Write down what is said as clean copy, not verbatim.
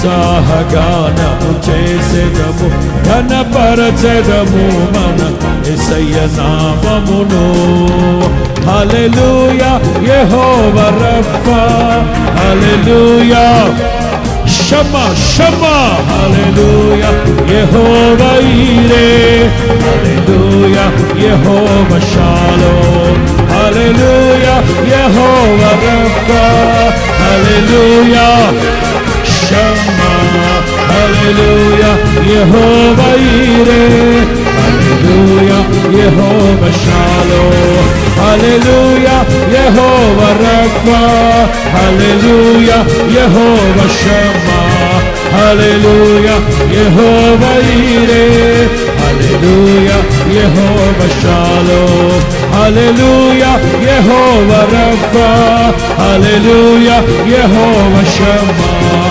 ఉత్సాహగానము చేసెదము, ఘనపరచెదము మన యేసయ్య నామమును. హల్లెలూయా యెహోవా రఫా, హల్లెలూయా షమ్మా షమ్మా, హల్లెలూయా యెహోవా ఈరే, హల్లెలూయా యెహోవా షాలోమ్, హల్లెలూయా యెహోవా రఫా, హల్లెలూయా షమ్మా, హల్లెలూయా యెహోవా ఈరే, హల్లెలూయా యెహోవా షాలోమ్, హల్లెలూయా యెహోవా రఫా, హల్లెలూయా యెహోవా షమ్మా, హల్లెలూయా యెహోవా ఈరే, హల్లెలూయా యెహోవా షాలోమ్, హల్లెలూయా యెహోవా రఫా, హల్లెలూయా యెహోవా షమ్మా,